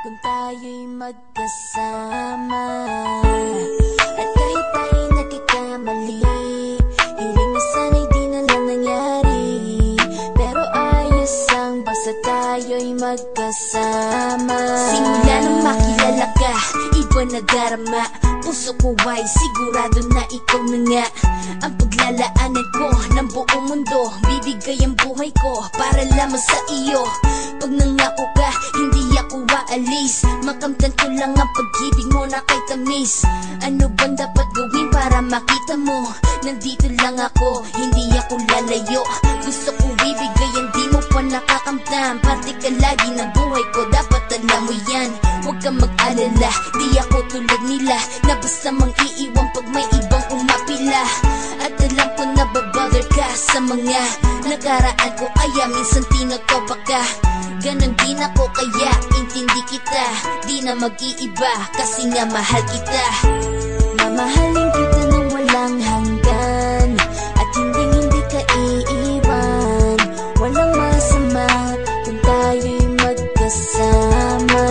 kung tayo'y magkasama. At kahit tayo'y nagkakamali, hiling na sana'y di na lang nangyari. Pero ayos ang basta tayo'y magkasama. Simula nang makilala ka, iba na darama. Puso ko ay sigurado na ikaw na nga ang paglalaanan ko ng buong mundo. Bibigay ang buhay ko para lamang sa iyo. Pag nangako ka, hindi ako aalis. Makamtan ko lang ang pag-ibig mo na kay tamis. Ano bang dapat gawin para makita mo? Nandito lang ako, hindi ako lalayo. Gusto ko ibigay ang di mo pa nakakamtan. Parte ka lagi ng buhay ko, dapat alam mo yan. Huwag kang mag-alala, di ako tulad nila na basta mang iiwan pag may ibang umapila. At alam ko na babother ka sa mga nakaraan ko, kaya minsan tinotopa ka. Ganon din ako kaya intindi kita. Di na mag-iiba kasi nga mahal kita. Mamahalin kita nang walang hanggan, at hindi ka iiwan. Walang masama kung tayo'y magkasama.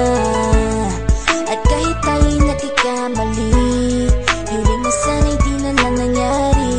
At kahit tayo'y nagkakamali, hiling na sana'y di na lang nangyari.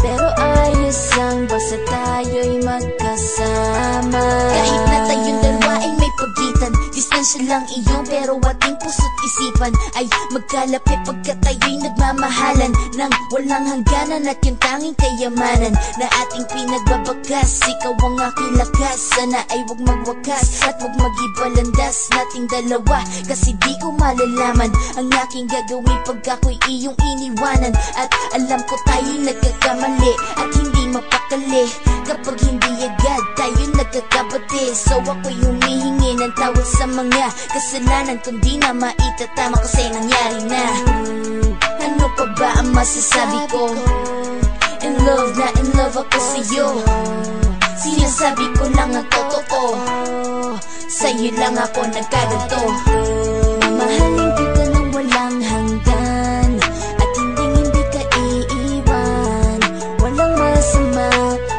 Pero ayos ang basta tayo'y magkasama. Kahit na tayong dalawa ay may pagitan, distansya lang iyon pero ating puso't isipan ay magkalapit pagkat tayo'y nagmamahalan ng walang hangganan. At yung tanging kayamanan na ating pinagbabakas, ikaw ang aking lakas. Sana ay huwag magwakas at huwag mag-ibalandas nating dalawa, kasi di ko malalaman ang aking gagawin pag ako'y iyong iniwanan. At alam ko tayo'y nagkakamali at hindi mapakali kapag hindi agad tayo nagkakabati. So ako'y humihingi ng tawad sa mga kasalanan kung di na maitatama kasi nangyari na. Ano pa ba ang masasabi ko? In love na in love ako sa'yo. Sinasabi ko lang ang totoo, sa'yo lang ako nagkaganto. Mamahalin kita nang walang hanggan, at hindi ka iiwan. Walang masama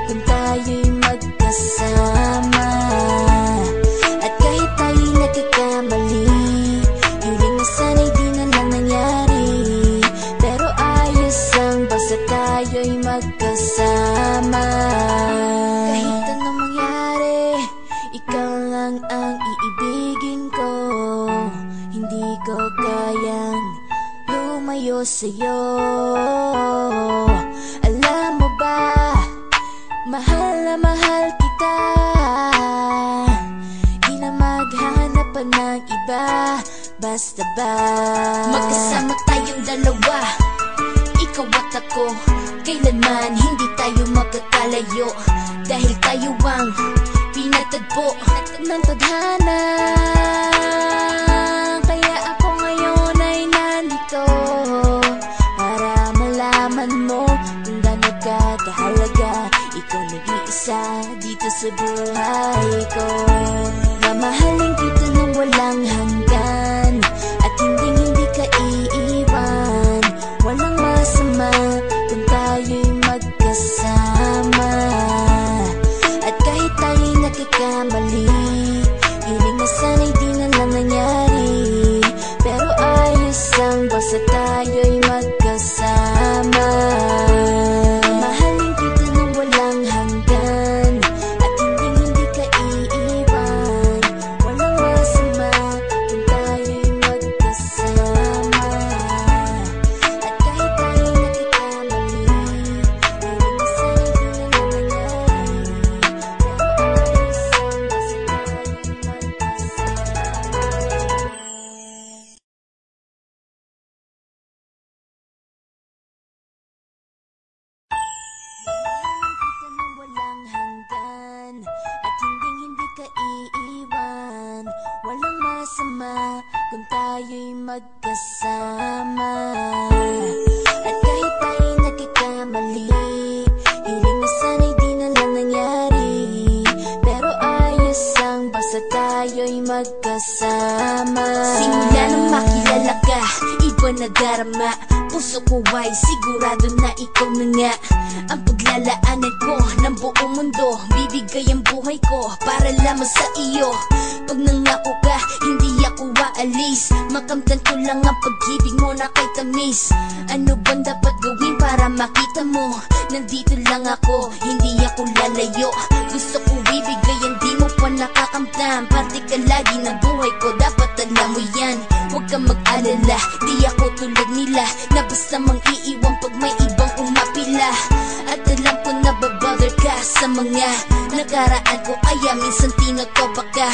kung tayo'y magkasama. At kahit tayo'y nagkakamali, hiling na sana'y di na lang nangyari. Pero ayos ang basta tayo'y magkasama. Kahit anong mangyari, ikaw lang ang iibigin ko. Hindi ko kayang lumayo sa'yo. Alam mo ba, mahal na mahal kita. Di na maghanap pa ng iba, basta ba magkasama tayong dalawa, ikaw at ako. Kailanman hindi tayo magkakalayo, dahil tayo ang pinatagpo ng tadhana. Kaya ako ngayon ay nandito para malaman mo kung gaano ka kahalaga. Ikaw nag-iisa dito sa buhay ko. Mamahalin kita nang walang hanggan, at hindi ka iiwan. Walang masama kung tayo'y magkasama. At kahit tayo'y nagkakamali, hiling na sana'y di na lang nangyari. Pero ayos ang basta tayo'y magkasama. Mahalin kita nang walang hanggan, at hindi ka iiwan. Walang masama kung tayo'y magkasama. At kahit tayo'y nagkakamali, hiling na sana'y di na lang nangyari. Pero ayos ang basta tayo'y magkasama. Kita nang walang hanggan, at hindi ka iiwan. Walang masama kung tayo'y magkasama. At kahit tayo'y nagkakamali, hiling na sana'y di na lang nangyari. Pero ayos ang basta tayo'y magkasama. Simula nang makilala ka, iba na darama. Puso ko ay sigurado sigurado na ikaw na nga ang paglalaanan ko ng buong mundo. Bibigay ang buhay ko para lamang sa iyo. Pag nangako ka, hindi ako waalis. Makamtan ko lang ang pag-ibig mo na kay tamis. Ano bang dapat gawin para makita mo? Nandito lang ako, hindi ako lalayo. Gusto ko ibigay, hindi mo pa nakakamtam. Parte ka lagi ng buhay ko, dapat alam mo yan. Huwag kang mag-alala, di ako tulad nila na basta mang iiwan pag may ibang umapila. At alam ko na babother ka sa mga nakaraan ko, kaya minsan tinatopa ka.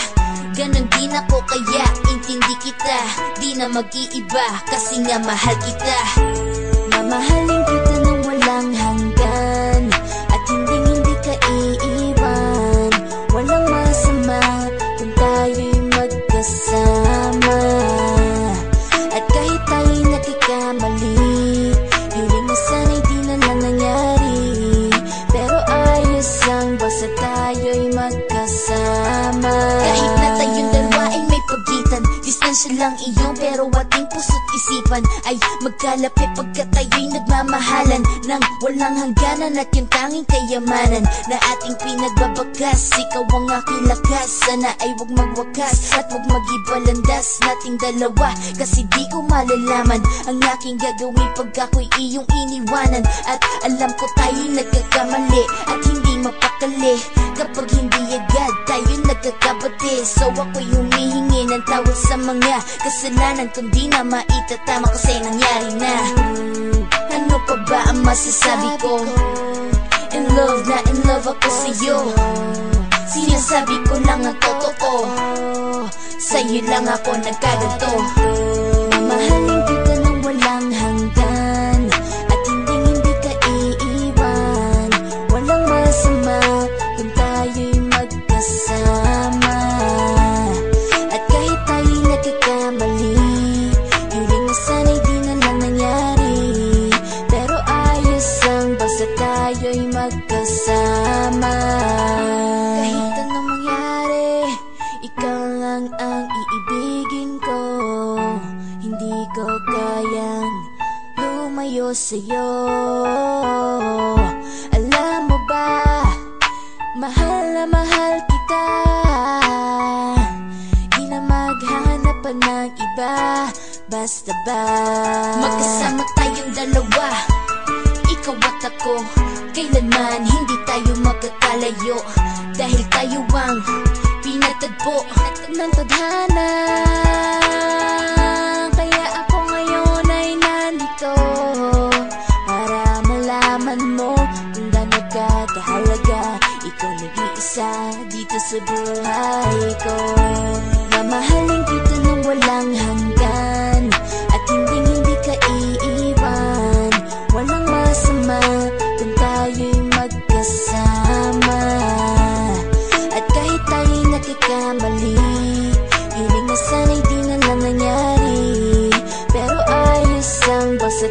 Ganon din ako, kaya intindi kita. Di na mag-iiba kasi nga mahal kita. Mamahalin kita nang walang hanggan, at hindi ka iiwan. Walang masama kung tayo'y magkasama. At kahit tayo'y nagkakamali, hiling na sana'y di na lang nangyari. Pero ayos lang basta tayo'y magkasama. Kahit na tayong dalawa ay may pagitan, distansya lang iyon, pero ating puso't isipan ay magkalapit pagkat tayo'y nagmamahalan ng walang hangganan. At yung tanging kayamanan na ating pinagbabakas, ikaw ang aking lakas. Sana ay huwag magwakas at huwag mag-ibalandas nating dalawa, kasi di ko malalaman ang aking gagawin pag ako'y iyong iniwanan. At alam ko tayo'y nagkakamali at hindi mapakali kapag hindi agad tayo nagkakabati. So ako'y humihingi ng tawad sa mga kasalanan kung di na maitatama kasi nangyari na. Ano pa ba ang masasabi ko? In love na in love ako sa'yo. Sinasabi ko lang ang totoo, sa'yo lang ako nagkaganto. Mamahalin kita nang walang hanggan, at hindi ka iiwan. Walang masama kung tayo'y magkasama. At kahit tayo'y nagkakamali, hiling na sana'y di na lang nangyari. Pero ayos lang basta tayo'y magkasama. Kahit anong mangyari, ikaw lang ang iibigin ko. Hindi ko kayang lumayo sa'yo. Alam mo ba, mahal na mahal kita. Di na maghanap pa ng iba, basta ba magkasama tayong dalawa, ikaw at ako. Kailanman hindi tayo magkakalayo, dahil tayo ang pinatagpo ng tadhana. Kaya ako ngayon ay nandito para malaman mo kung gaano ka kahalaga. Ikaw nag-iisa dito sa buhay ko. Mamahalin kita nang walang hanggan, at hindi ka iiwan. Walang masama kung tayo'y magkasama. At kahit tayo'y nagkakamali, hiling na sana'y di na lang nangyari. Pero ayos lang basta